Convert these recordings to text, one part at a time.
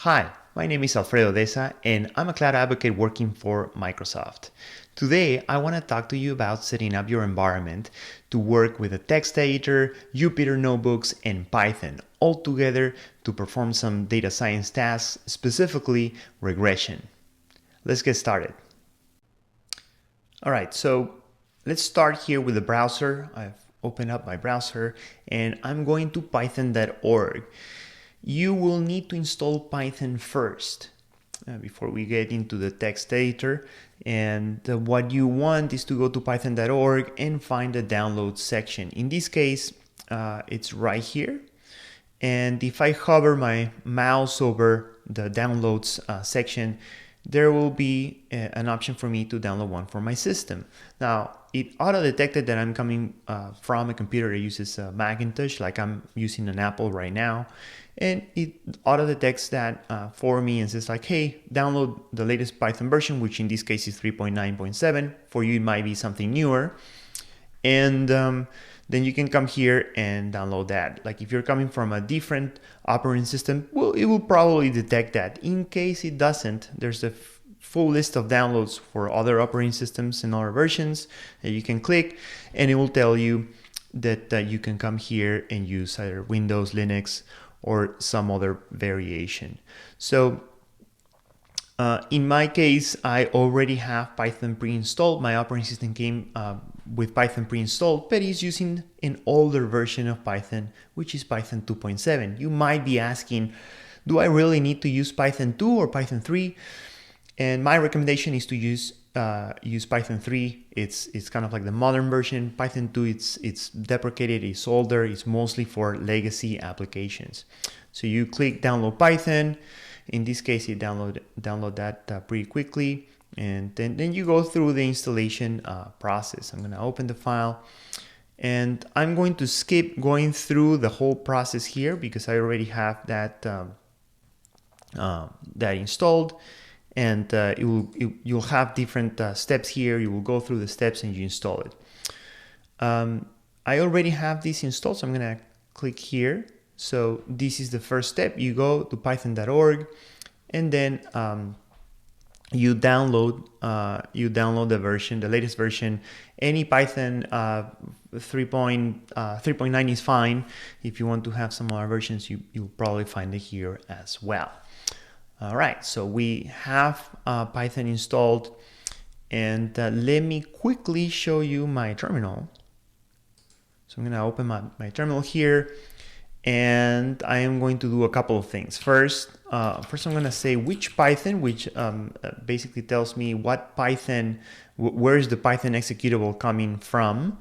Hi, my name is Alfredo Deza and I'm a cloud advocate working for Microsoft. Today, I want to talk to you about setting up your environment to work with a text editor, Jupyter Notebooks, and Python all together to perform some data science tasks, specifically regression. Let's get started. All right, so let's start here with the browser. I've opened up my browser and I'm going to python.org. You will need to install Python first before we get into the text editor. And what you want is to go to python.org and find the download section. In this case, it's right here. And if I hover my mouse over the downloads section, there will be an option for me to download one for my system. Now, it auto-detected that I'm coming from a computer that uses Macintosh, like I'm using an Apple right now. And it auto-detects that for me and says like, hey, download the latest Python version, which in this case is 3.9.7. For you, it might be something newer. And then you can come here and download that. Like if you're coming from a different operating system, well, it will probably detect that. In case it doesn't, there's a full list of downloads for other operating systems and other versions that you can click, and it will tell you that you can come here and use either Windows, Linux, or some other variation. So in my case, I already have Python pre-installed. My operating system came with Python pre-installed, but it's using an older version of Python, which is Python 2.7. You might be asking, do I really need to use Python 2 or Python 3? And my recommendation is to use Python 3. It's kind of like the modern version. Python 2, it's deprecated, it's older, it's mostly for legacy applications. So you click download Python. In this case, you download that pretty quickly, and then you go through the installation process. I'm going to open the file, and I'm going to skip going through the whole process here because I already have that installed. And you'll have different steps here. You will go through the steps and you install it. I already have this installed, so I'm going to click here. So this is the first step. You go to python.org, and then you download the version, the latest version. Any Python 3.9 is fine. If you want to have some other versions, you'll probably find it here as well. All right, so we have Python installed, and let me quickly show you my terminal. So I'm going to open my terminal here, and I am going to do a couple of things. First I'm going to say which Python, which basically tells me what Python, where is the Python executable coming from.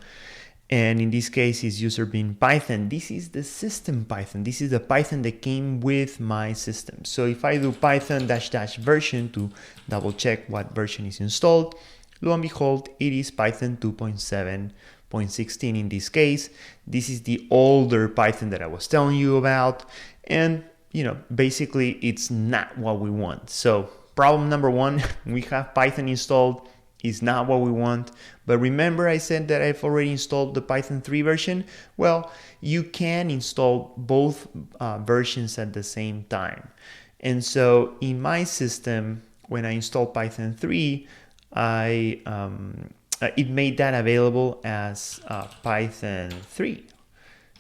And in this case, is user bin Python. This is the system Python. This is the Python that came with my system. So if I do Python -- version to double check what version is installed, lo and behold, it is Python 2.7.16 in this case. This is the older Python that I was telling you about. And, basically it's not what we want. So problem number one, we have Python installed. Is not what we want. But remember I said that I've already installed the Python 3 version? Well, you can install both versions at the same time. And so in my system, when I installed Python 3, it made that available as Python 3.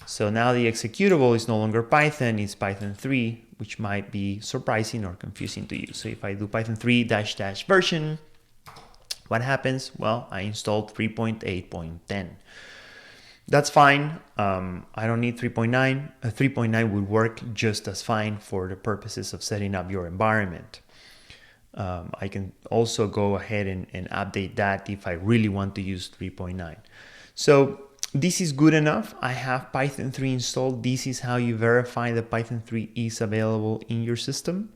So now the executable is no longer Python, it's Python 3, which might be surprising or confusing to you. So if I do Python 3 -- version, what happens? Well, I installed 3.8.10. That's fine. I don't need 3.9. 3.9 would work just as fine for the purposes of setting up your environment. I can also go ahead and update that if I really want to use 3.9. So this is good enough. I have Python 3 installed. This is how you verify that Python 3 is available in your system.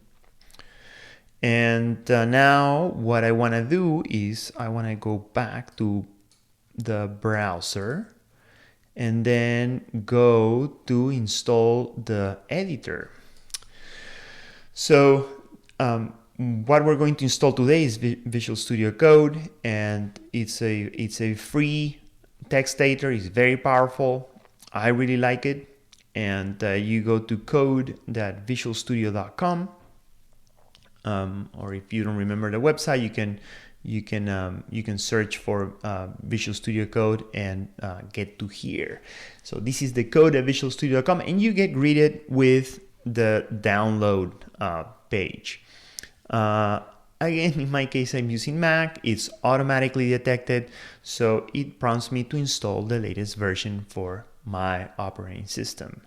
And now what I want to do is I want to go back to the browser and then go to install the editor. So what we're going to install today is Visual Studio Code, and it's a free text editor. It's very powerful. I really like it. And you go to code.visualstudio.com. or if you don't remember the website, you can search for Visual Studio Code and get to here. So this is the code at visualstudio.com, and you get greeted with the download page. Again, in my case, I'm using Mac. It's automatically detected, so it prompts me to install the latest version for my operating system.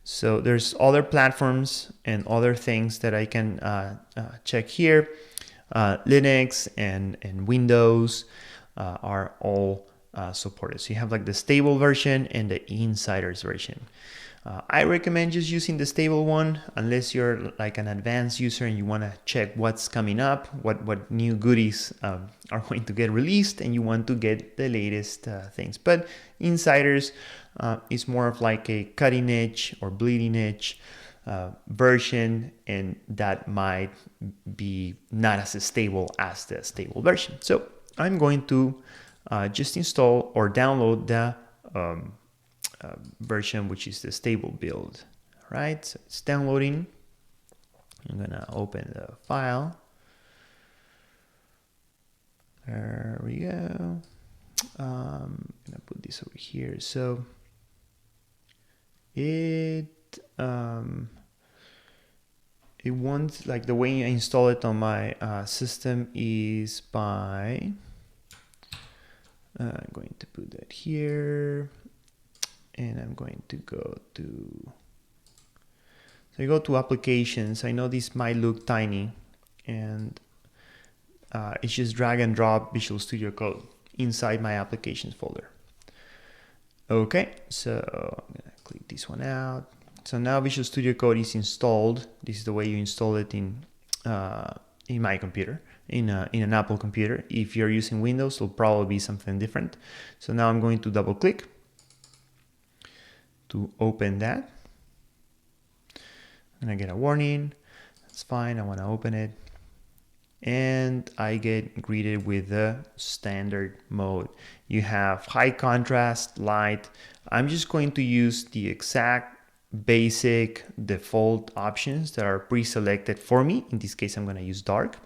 So there's other platforms and other things that I can check here. Linux and Windows are all supported. So you have like the stable version and the insiders version. I recommend just using the stable one unless you're like an advanced user and you want to check what's coming up, what new goodies are going to get released, and you want to get the latest things. But insiders is more of like a cutting edge or bleeding edge version, and that might be not as stable as the stable version. So I'm going to just install or download the version which is the stable build. Right, so it's downloading. I'm gonna open the file. There we go. I'm gonna put this over here. So it wants, like, the way I install it on my system is by I'm going to put that here, and I'm going to go to, so I go to applications. I know this might look tiny, and it's just drag and drop Visual Studio Code inside my applications folder. Okay, so I'm gonna click this one out. So now Visual Studio Code is installed. This is the way you install it in my computer, in an Apple computer. If you're using Windows, it'll probably be something different. So now I'm going to double click to open that. And I get a warning. That's fine, I want to open it. And I get greeted with the standard mode. You have high contrast, light. I'm just going to use the exact basic default options that are pre-selected for me. In this case, I'm going to use dark.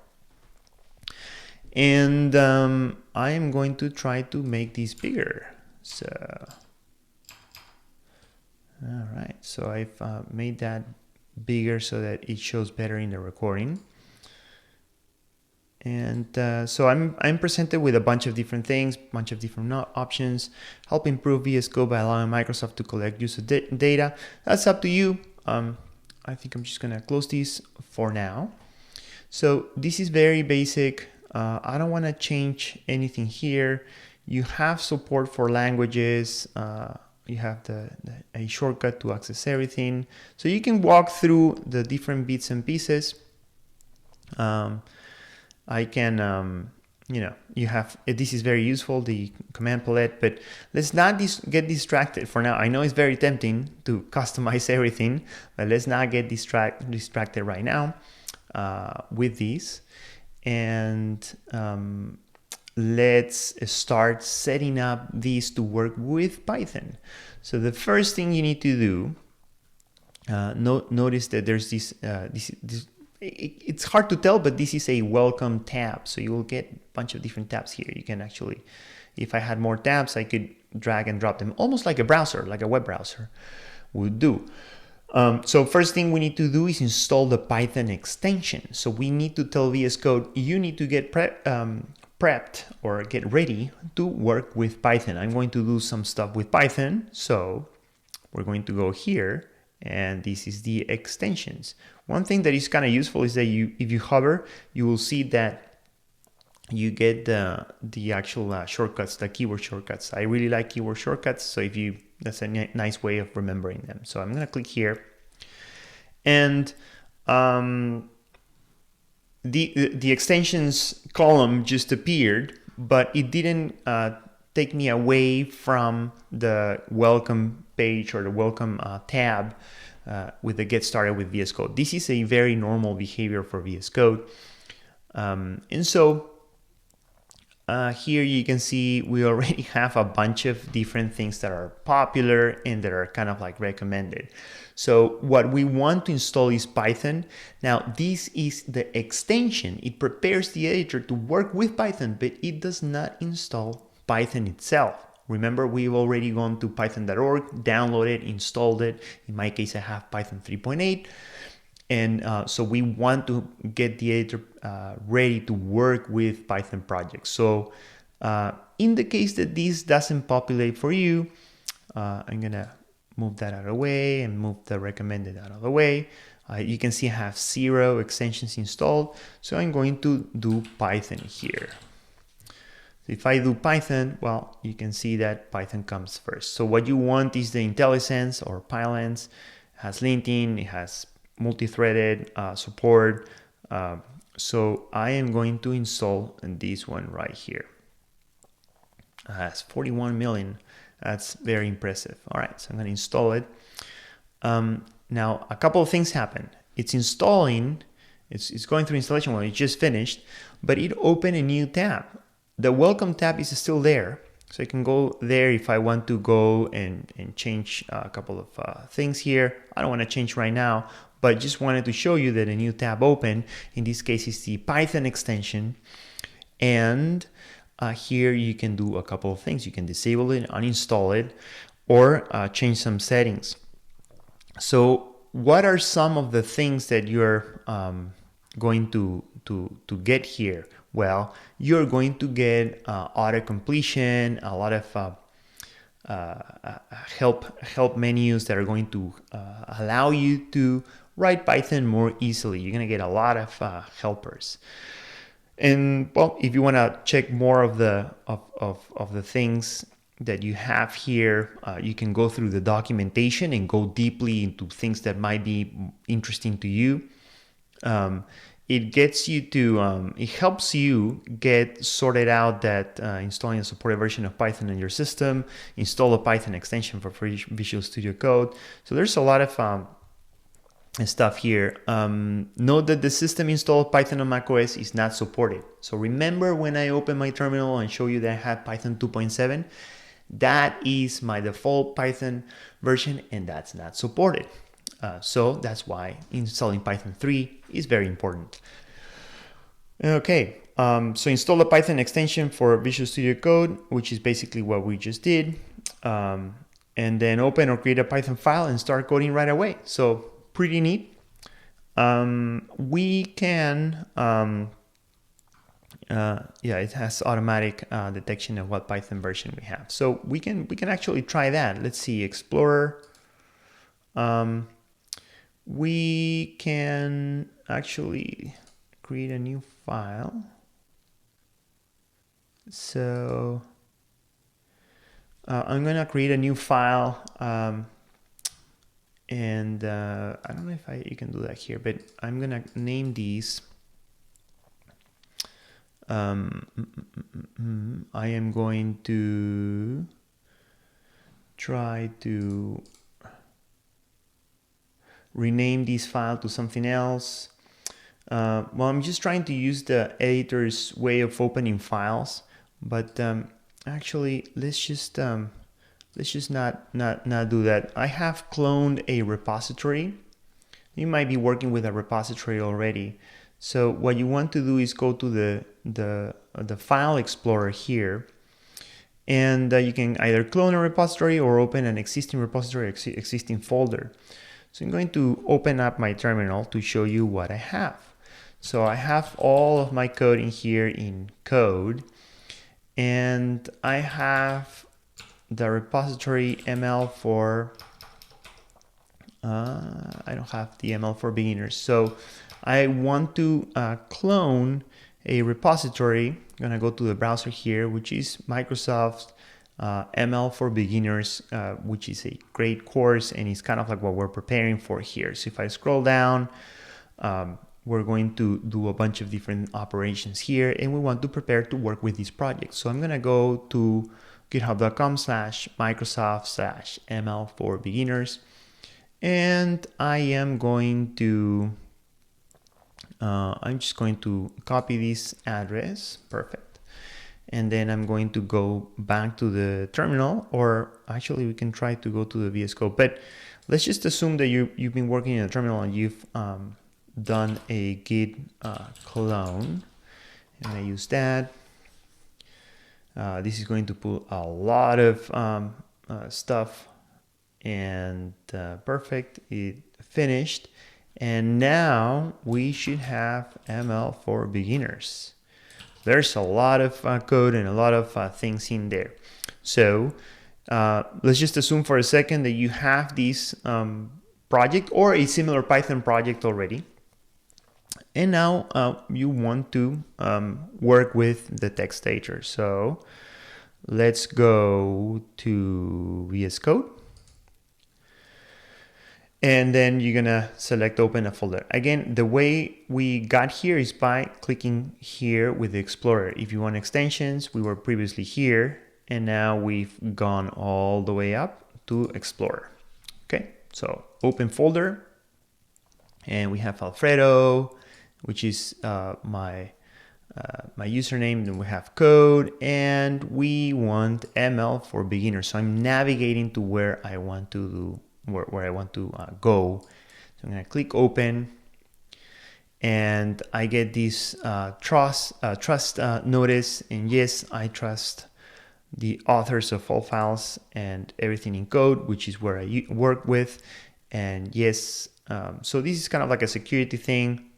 And I am going to try to make this bigger. So, all right, so I've made that bigger so that it shows better in the recording. And so I'm presented with a bunch of different things, bunch of different options. Help improve VSCode by allowing Microsoft to collect user data. That's up to you. I think I'm just gonna close this for now. So this is very basic. I don't want to change anything here. You have support for languages. You have a shortcut to access everything. So you can walk through the different bits and pieces. I can, you have, this is very useful, the command palette, but let's not get distracted for now. I know it's very tempting to customize everything, but let's not get distracted right now with these. And let's start setting up these to work with Python. So the first thing you need to do, notice that there's this it's hard to tell, but this is a welcome tab. So you will get a bunch of different tabs here. You can actually, if I had more tabs, I could drag and drop them almost like a browser, like a web browser would do. So first thing we need to do is install the Python extension. So we need to tell VS Code, you need to get prepped or get ready to work with Python. I'm going to do some stuff with Python. So we're going to go here, and this is the extensions. One thing that is kind of useful is that if you hover, you will see that you get the actual shortcuts, the keyword shortcuts. I really like keyword shortcuts, so that's a nice way of remembering them. So I'm gonna click here, and the extensions column just appeared, but it didn't take me away from the welcome page or the welcome tab with the Get Started with VS Code. This is a very normal behavior for VS Code. And so Here you can see we already have a bunch of different things that are popular and that are kind of like recommended. So what we want to install is Python. Now this is the extension. It prepares the editor to work with Python, but it does not install Python itself. Remember, we've already gone to python.org, downloaded, installed it. In my case, I have Python 3.8. And so we want to get the editor ready to work with Python projects. So in the case that this doesn't populate for you, I'm gonna move that out of the way and move the recommended out of the way. You can see I have 0 extensions installed. So I'm going to do Python here. If I do Python, well, you can see that Python comes first. So what you want is the IntelliSense or Pylance. It has linting, it has multi-threaded support. So I am going to install this one right here. It has 41 million. That's very impressive. All right, so I'm going to install it. Now, a couple of things happen. It's installing, it's going through installation while it just finished, but it opened a new tab. The welcome tab is still there. So I can go there if I want to go and change a couple of things here. I don't want to change right now, but just wanted to show you that a new tab opened. In this case, it's the Python extension. And here you can do a couple of things. You can disable it, uninstall it, or change some settings. So what are some of the things that you're going to get here? Well, you're going to get auto completion, a lot of help menus that are going to allow you to write Python more easily. You're going to get a lot of helpers. And well, if you want to check more of the things that you have here, you can go through the documentation and go deeply into things that might be interesting to you. It gets you to, it helps you get sorted out that installing a supported version of Python in your system, install a Python extension for Visual Studio Code. So there's a lot of stuff here. Note that the system installed Python on macOS is not supported. So remember when I open my terminal and show you that I had Python 2.7, that is my default Python version and that's not supported. So that's why installing Python 3 is very important. Okay, so install the Python extension for Visual Studio Code, which is basically what we just did. And then open or create a Python file and start coding right away. So pretty neat. We can, it has automatic detection of what Python version we have. So we can actually try that. Let's see, Explorer. We can actually create a new file. So I'm going to create a new file. And I don't know if you can do that here, but I'm going to name these. I am going to try to rename this file to something else. Well, I'm just trying to use the editor's way of opening files, but actually let's just not do that. I have cloned a repository. You might be working with a repository already. So what you want to do is go to the file explorer here, and you can either clone a repository or open an existing repository, existing folder. So I'm going to open up my terminal to show you what I have. So I have all of my code in here in code, and I have the repository ML for, I don't have the ML for beginners. So I want to clone a repository. I'm gonna go to the browser here, which is Microsoft ML for beginners, which is a great course and it's kind of like what we're preparing for here. So if I scroll down, we're going to do a bunch of different operations here and we want to prepare to work with this project. So I'm gonna go to github.com/Microsoft/ML for beginners, and I am going to I'm just going to copy this address. Perfect. and then I'm going to go back to the terminal, or actually we can try to go to the VS Code, but let's just assume that you've been working in a terminal and you've done a git clone, and I use that. This is going to pull a lot of stuff, and perfect, it finished. And now we should have ML for beginners. There's a lot of code and a lot of things in there. So let's just assume for a second that you have this project or a similar Python project already. And now you want to work with the text editor. So let's go to VS Code. And then you're gonna select open a folder. Again, the way we got here is by clicking here with the Explorer. If you want extensions, we were previously here, and now we've gone all the way up to Explorer. Okay, so open folder, and we have Alfredo, which is my username. Then we have code, and we want ML for beginners. So I'm navigating to where I want to do. Where I want to go. So I'm going to click open, and I get this trust notice, and yes, I trust the authors of all files and everything in code, which is where I work with. And yes, so this is kind of like a security thing.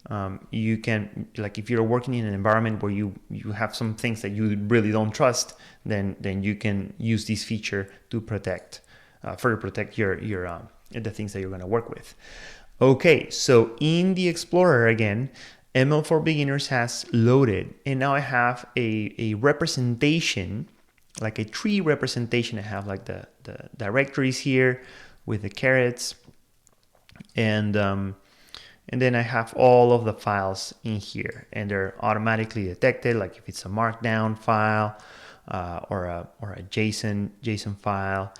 You can, like, if you're working in an environment where you have some things that you really don't trust, then you can use this feature to protect. Further protect your the things that you're going to work with. Okay, so in the Explorer again, ML for Beginners has loaded, and now I have a representation, like a tree representation. I have like the directories here with the carets, and then I have all of the files in here, and they're automatically detected. Like if it's a Markdown file or a JSON file.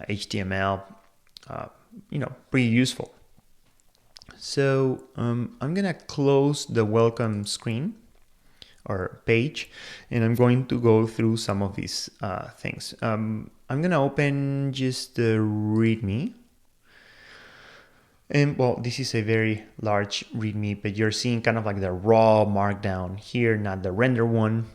HTML, pretty useful. So I'm gonna close the welcome screen or page, and I'm going to go through some of these things. I'm gonna open just the README, and well, this is a very large README, but you're seeing kind of like the raw Markdown here, not the render one.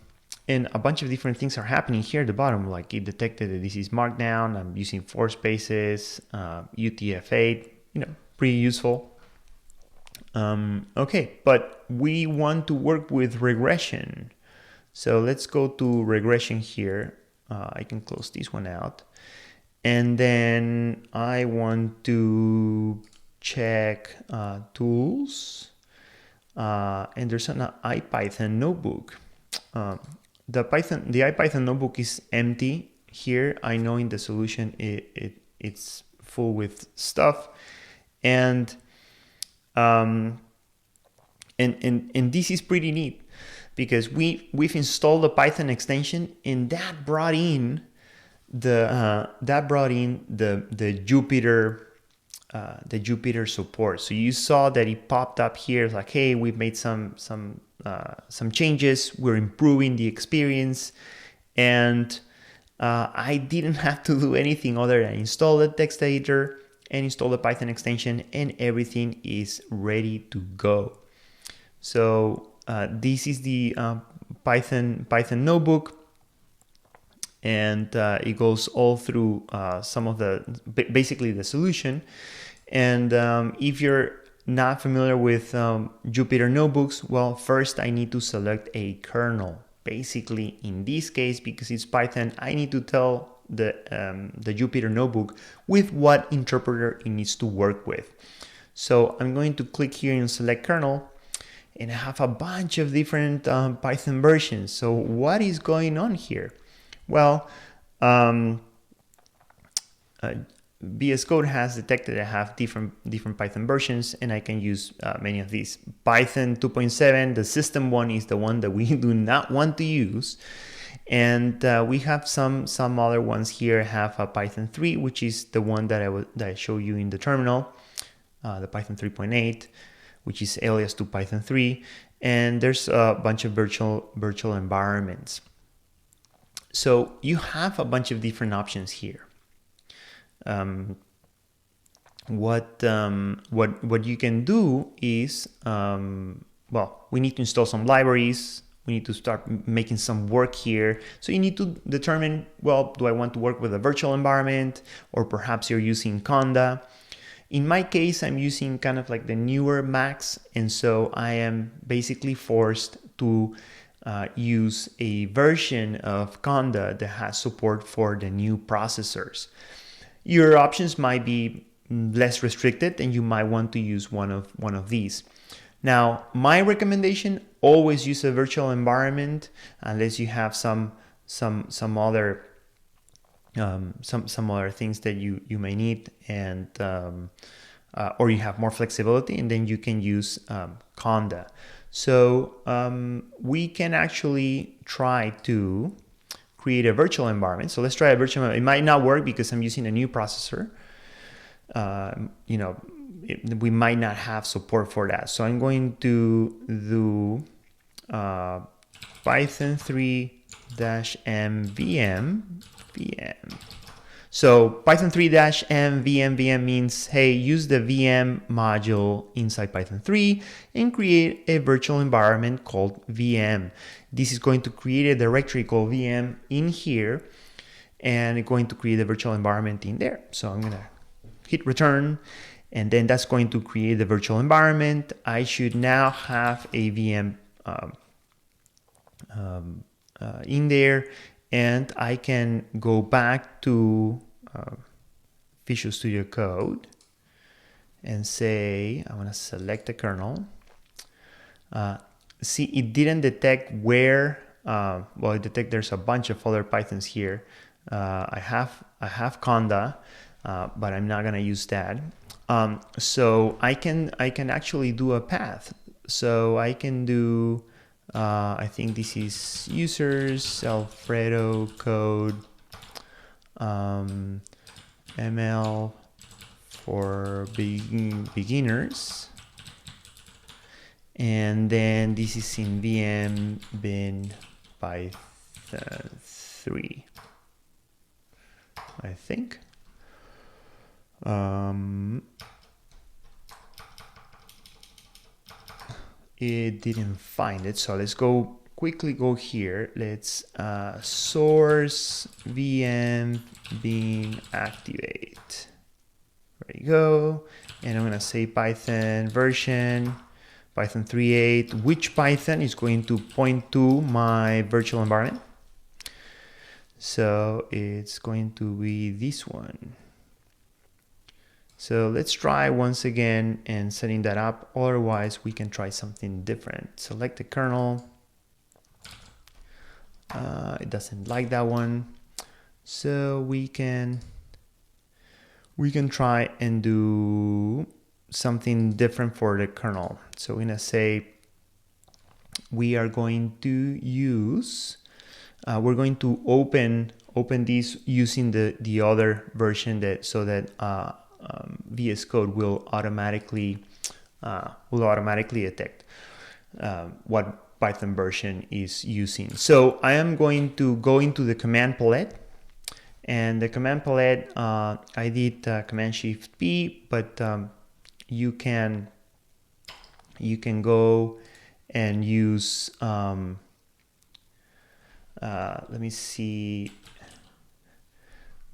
And a bunch of different things are happening here at the bottom, like it detected that this is Markdown. I'm using 4 spaces, UTF-8, pretty useful. Okay, but we want to work with regression. So let's go to regression here. I can close this one out. And then I want to check tools. And there's an IPython notebook. The IPython notebook is empty here. I know in the solution it's full with stuff, and this is pretty neat because we've installed the Python extension, and that brought in the Jupyter support. So you saw that it popped up here like, hey, we've made some changes, we're improving the experience, and I didn't have to do anything other than install the text editor and install the Python extension, and everything is ready to go. So this is the Python notebook, and it goes all through some of basically the solution. And if you're not familiar with Jupyter Notebooks, well, first I need to select a kernel. Basically, in this case, because it's Python, I need to tell the Jupyter Notebook with what interpreter it needs to work with. So I'm going to click here and select kernel, and I have a bunch of different Python versions. So what is going on here? Well, VSCode has detected I have different Python versions, and I can use many of these. Python 2.7, the system one, is the one that we do not want to use. And we have some other ones here. I have a Python 3, which is the one that I show you in the terminal, the Python 3.8, which is alias to Python 3. And there's a bunch of virtual environments. So you have a bunch of different options here. What you can do is, well, we need to install some libraries. We need to start making some work here. So you need to determine, well, do I want to work with a virtual environment, or perhaps you're using Conda. In my case, I'm using kind of like the newer Macs, and so I am basically forced to use a version of Conda that has support for the new processors. Your options might be less restricted, and you might want to use one of these. Now, my recommendation: always use a virtual environment unless you have some other some other things that you may need, and or you have more flexibility, and then you can use Conda. So we can actually try to create a virtual environment. So let's try a virtual environment. It might not work because I'm using a new processor. We might not have support for that. So I'm going to do Python 3-m VM. So Python 3-m VM means, hey, use the VM module inside Python 3 and create a virtual environment called VM. This is going to create a directory called VM in here, and it's going to create a virtual environment in there. So I'm gonna hit return, and then that's going to create the virtual environment. I should now have a VM in there, and I can go back to Visual Studio Code and say I want to select the kernel. See, it didn't detect where. Well, it detected there's a bunch of other Pythons here. I have Conda, but I'm not gonna use that. So I can actually do a path. So I can do. I think this is users Alfredo code ML for beginners, and then this is in VM bin Python 3, I think. It didn't find it, so let's quickly go here. Let's source VM bin activate. There you go. And I'm gonna say Python version Python 3.8. Which Python is going to point to my virtual environment? So it's going to be this one. So let's try once again and setting that up. Otherwise, we can try something different. Select the kernel. It doesn't like that one. So we can try and do something different for the kernel. So we're gonna say we are going to use, we're going to open this using the other version, that so that VSCode will automatically detect what Python version is using. So I am going to go into the command palette, and the command palette, I did Command Shift P, but you can go and use let me see.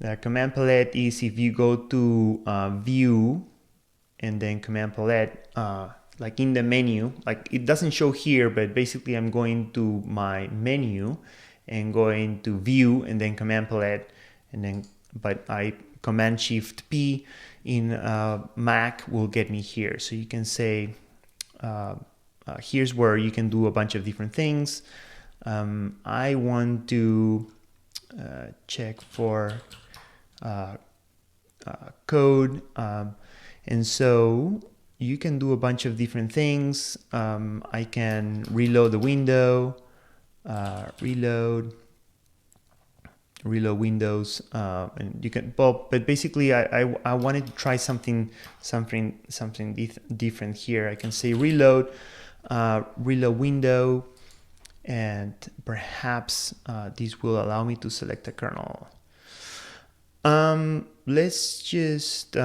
The command palette is, if you go to view and then command palette, like in the menu, like it doesn't show here, but basically I'm going to my menu and going to view and then command palette, and then, but I Command Shift P in Mac will get me here. So you can say, here's where you can do a bunch of different things. I want to check for code, and so you can do a bunch of different things. I can reload the window, reload windows, and you can, well, but basically I wanted to try something different here. I can say reload window, and perhaps this will allow me to select a kernel. Let's just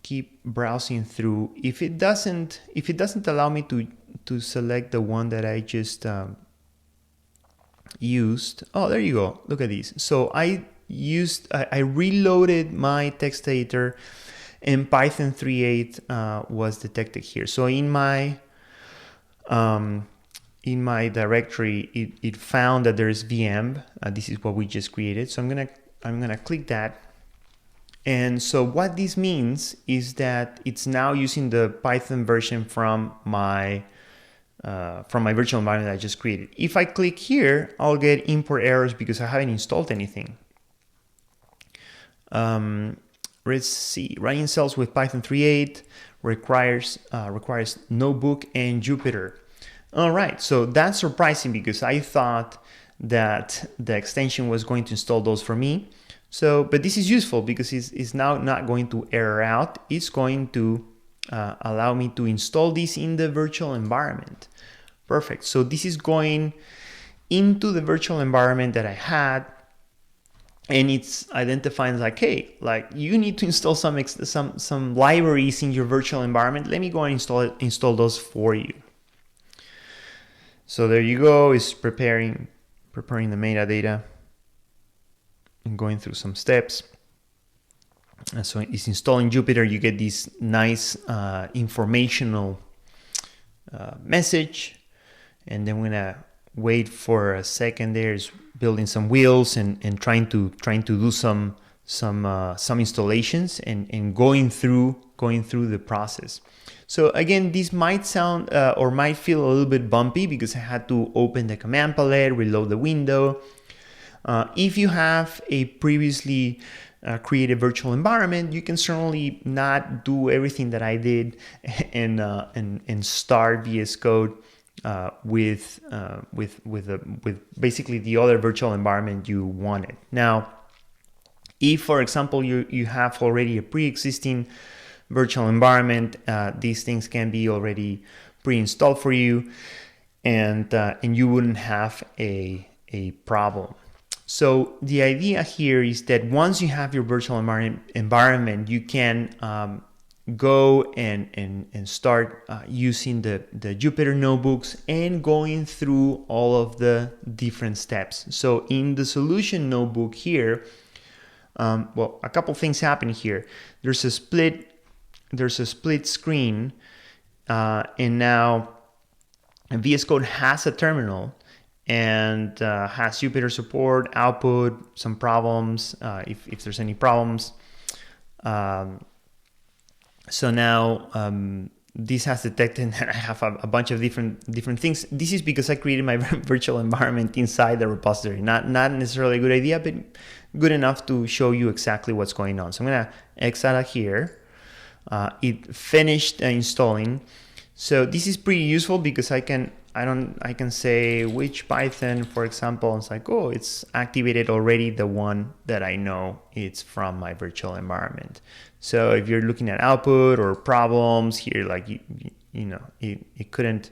keep browsing through. If it doesn't allow me to select the one that I just used. Oh, there you go. Look at these. So I reloaded my text editor, and Python 3.8 was detected here. So in my directory, it found that there's VM. This is what we just created. So I'm gonna click that. And so what this means is that it's now using the Python version from my virtual environment that I just created. If I click here, I'll get import errors because I haven't installed anything. Let's see. Running cells with Python 3.8 requires Notebook and Jupyter. All right, so that's surprising because I thought that the extension was going to install those for me. So, but this is useful because it's now not going to error out. It's going to allow me to install this in the virtual environment. Perfect. So this is going into the virtual environment that I had, and it's identifying like, hey, like you need to install some libraries in your virtual environment. Let me go and install those for you. So there you go. It's preparing the metadata and going through some steps. And so it's installing Jupyter. You get this nice informational message, and then we're gonna wait for a second. There's building some wheels and trying to do some installations and going through the process. So again, this might sound or might feel a little bit bumpy because I had to open the command palette, reload the window. If you have a previously created virtual environment, you can certainly not do everything that I did and start VS Code with basically the other virtual environment you wanted. Now, if for example you have already a pre-existing virtual environment, these things can be already pre-installed for you, and you wouldn't have a problem. So the idea here is that once you have your virtual environment, you can go and start using the Jupyter Notebooks and going through all of the different steps. So in the solution notebook here, well, a couple things happen here. There's a split screen, and now VS Code has a terminal and has Jupyter support, output, some problems, if there's any problems. So now this has detected that I have a bunch of different things. This is because I created my virtual environment inside the repository. Not necessarily a good idea, but good enough to show you exactly what's going on. So I'm gonna X out of here. It finished installing. So this is pretty useful because I can say which Python, for example. It's like, oh, it's activated already, the one that I know it's from my virtual environment. So if you're looking at output or problems here, like you know, it couldn't.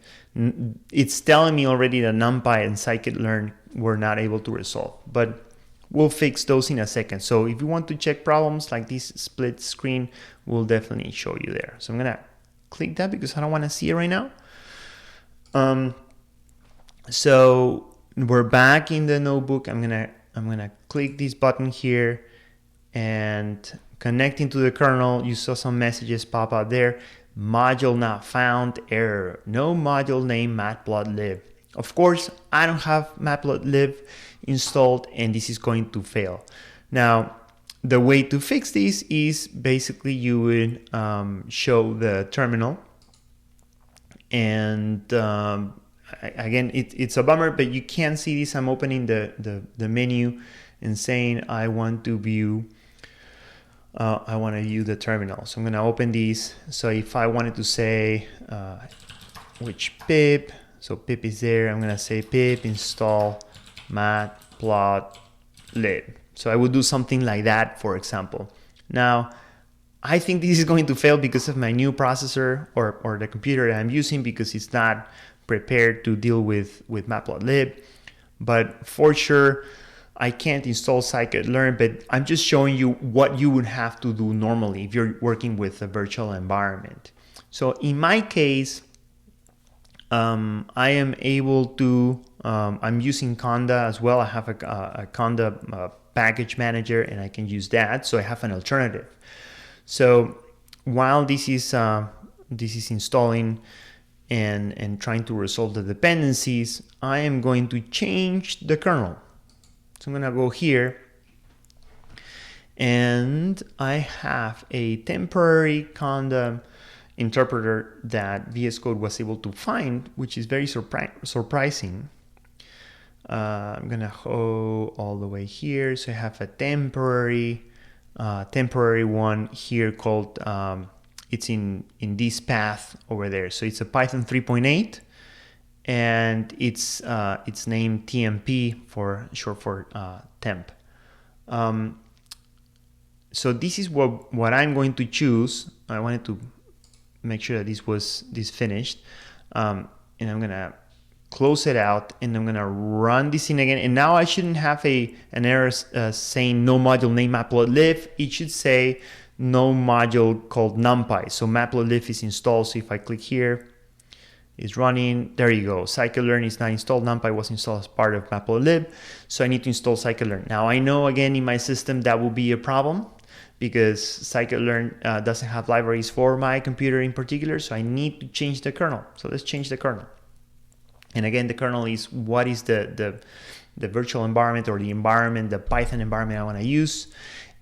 It's telling me already that NumPy and scikit-learn were not able to resolve, but we'll fix those in a second. So if you want to check problems like this split screen, we'll definitely show you there. So I'm gonna click that because I don't want to see it right now. So we're back in the notebook. I'm gonna click this button here and connecting to the kernel. You saw some messages pop out there. Module not found, error, no module name matplotlib. Of course, I don't have matplotlib installed, and this is going to fail. Now, the way to fix this is basically you would show the terminal, and again, it's a bummer, but you can see this. I'm opening the menu and saying I want to view the terminal. So I'm going to open these. So if I wanted to say which pip, so pip is there, I'm going to say pip install matplotlib. So I would do something like that, for example. Now, I think this is going to fail because of my new processor or the computer that I'm using, because it's not prepared to deal with Matplotlib. But for sure, I can't install scikit-learn, but I'm just showing you what you would have to do normally if you're working with a virtual environment. So in my case, I am able to, I'm using Conda as well. I have a Conda package manager, and I can use that. So I have an alternative. So while this is installing and trying to resolve the dependencies, I am going to change the kernel. So I'm going to go here, and I have a temporary Conda interpreter that VS Code was able to find, which is very surprising. I'm going to go all the way here. So I have a temporary one here called, it's in this path over there. So it's a Python 3.8. And it's named TMP for short for temp. So this is what I'm going to choose. I wanted to make sure that this finished, and I'm gonna close it out, and I'm gonna run this in again. And now I shouldn't have an error saying no module named Matplotlib. It should say no module called NumPy. So Matplotlib is installed. So if I click here, is running. There you go. Scikit-learn is not installed. NumPy was installed as part of Matplotlib. So I need to install scikit-learn. Now I know again in my system that will be a problem because scikit-learn doesn't have libraries for my computer in particular. So I need to change the kernel. So let's change the kernel. And again, the kernel is what is the virtual environment or the environment, the Python environment I want to use.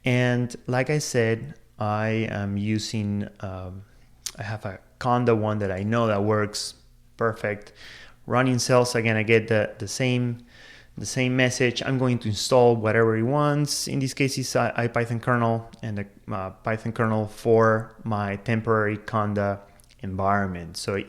And like I said, I am using, I have a Conda one that I know that works perfect. Running cells, again, I get the same message. I'm going to install whatever it wants. In this case, it's IPython kernel and the Python kernel for my temporary Conda environment. So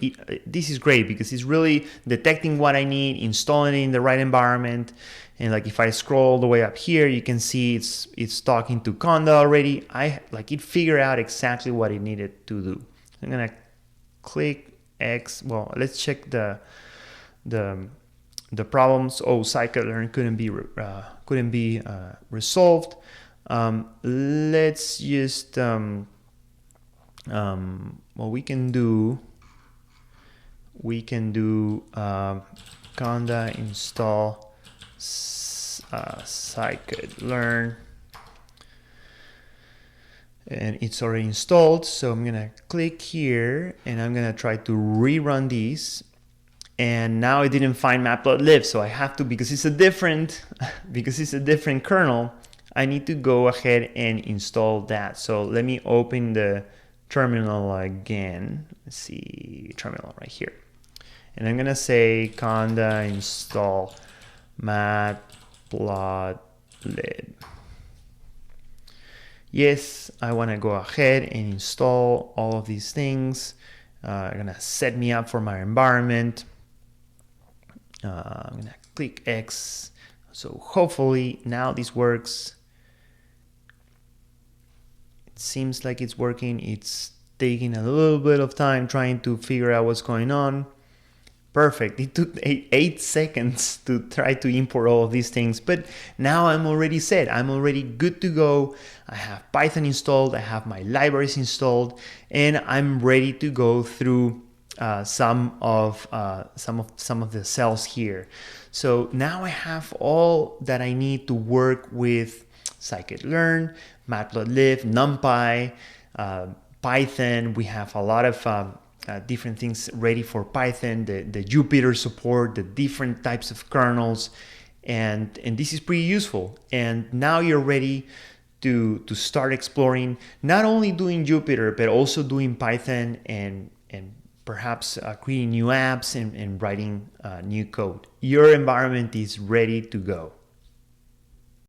this is great because it's really detecting what I need, installing it in the right environment. And like if I scroll all the way up here, you can see it's talking to Conda already. It figured out exactly what it needed to do. I'm gonna click X. Well, let's check the problems. Oh, scikit-learn couldn't be resolved. Let's just what we can do Conda install scikit-learn, and it's already installed. So I'm gonna click here and I'm gonna try to rerun these, and now it didn't find Matplotlib. So I have to, because it's a different kernel, I need to go ahead and install that. So let me open the terminal again. Let's see, terminal right here, and I'm gonna say Conda install Matplotlib. Yes, I want to go ahead and install all of these things. I'm gonna set me up for my environment. I'm gonna click X. So hopefully now this works. It seems like it's working. It's taking a little bit of time trying to figure out what's going on. Perfect. It took 8 seconds to try to import all of these things, but now I'm already set. I'm already good to go. I have Python installed. I have my libraries installed, and I'm ready to go through some of the cells here. So now I have all that I need to work with scikit-learn, Matplotlib, NumPy, Python. We have a lot of different things ready for Python, the Jupyter support, the different types of kernels, and this is pretty useful. And now you're ready to start exploring, not only doing Jupyter, but also doing Python and perhaps creating new apps and writing new code. Your environment is ready to go.